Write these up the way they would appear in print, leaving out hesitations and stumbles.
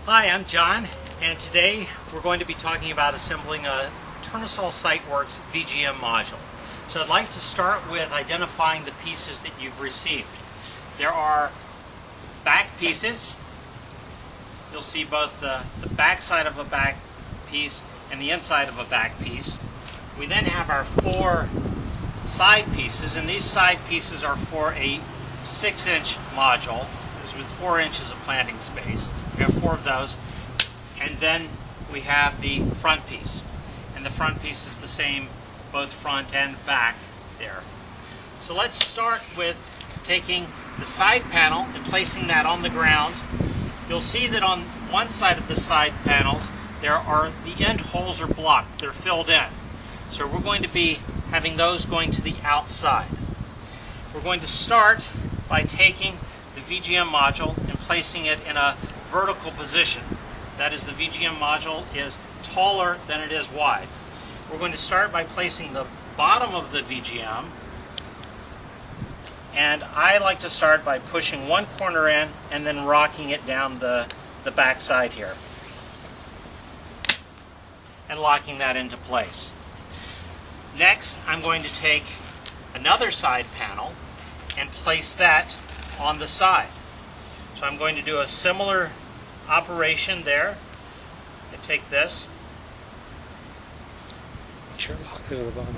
Hi, I'm John, and today we're going to be talking about assembling a Tournesol Siteworks VGM module. So I'd like to start with identifying the pieces that you've received. There are back pieces. You'll see both the back side of a back piece and the inside of a back piece. We then have our 4 side pieces, and these side pieces are for a 6-inch module. This is with 4 inches of planting space. We have 4 of those, and then we have the front piece, and the front piece is the same both front and back there. So let's start with taking the side panel and placing that on the ground. You'll see that on one side of the side panels the end holes are blocked, they're filled in. So we're going to be having those going to the outside. We're going to start by taking the VGM module and placing it in a vertical position. That is, the VGM module is taller than it is wide. We're going to start by placing the bottom of the VGM, and I like to start by pushing one corner in and then rocking it down the back side here and locking that into place. Next, I'm going to take another side panel and place that on the side. So I'm going to do a similar operation there. I take this. Make sure it locks it at the bottom.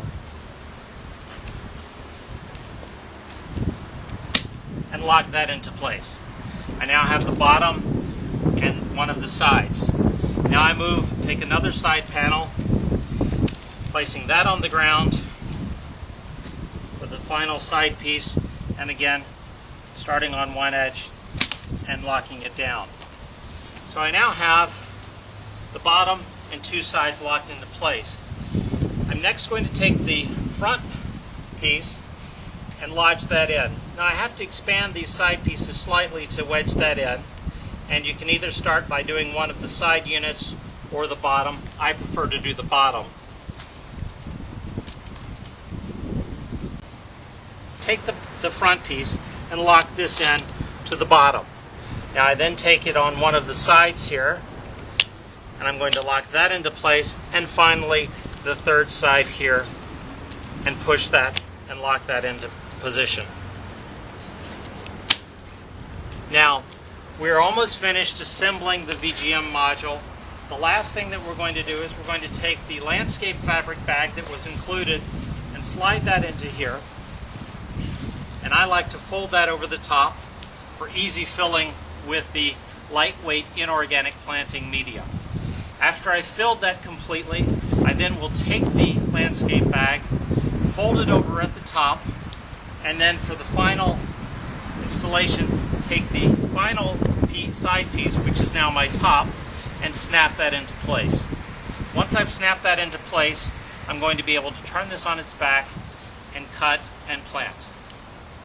And lock that into place. I now have the bottom and one of the sides. Now I take another side panel, placing that on the ground with the final side piece, and again starting on one edge and locking it down. So I now have the bottom and 2 sides locked into place. I'm next going to take the front piece and lodge that in. Now I have to expand these side pieces slightly to wedge that in, and you can either start by doing one of the side units or the bottom. I prefer to do the bottom. Take the front piece and lock this in to the bottom. Now I then take it on one of the sides here, and I'm going to lock that into place, and finally the third side here, and push that and lock that into position. Now we're almost finished assembling the VGM module. The last thing that we're going to do is we're going to take the landscape fabric bag that was included and slide that into here, and I like to fold that over the top for easy filling with the lightweight inorganic planting media. After I've filled that completely, I then will take the landscape bag, fold it over at the top, and then for the final installation, take the final side piece, which is now my top, and snap that into place. Once I've snapped that into place, I'm going to be able to turn this on its back and cut and plant.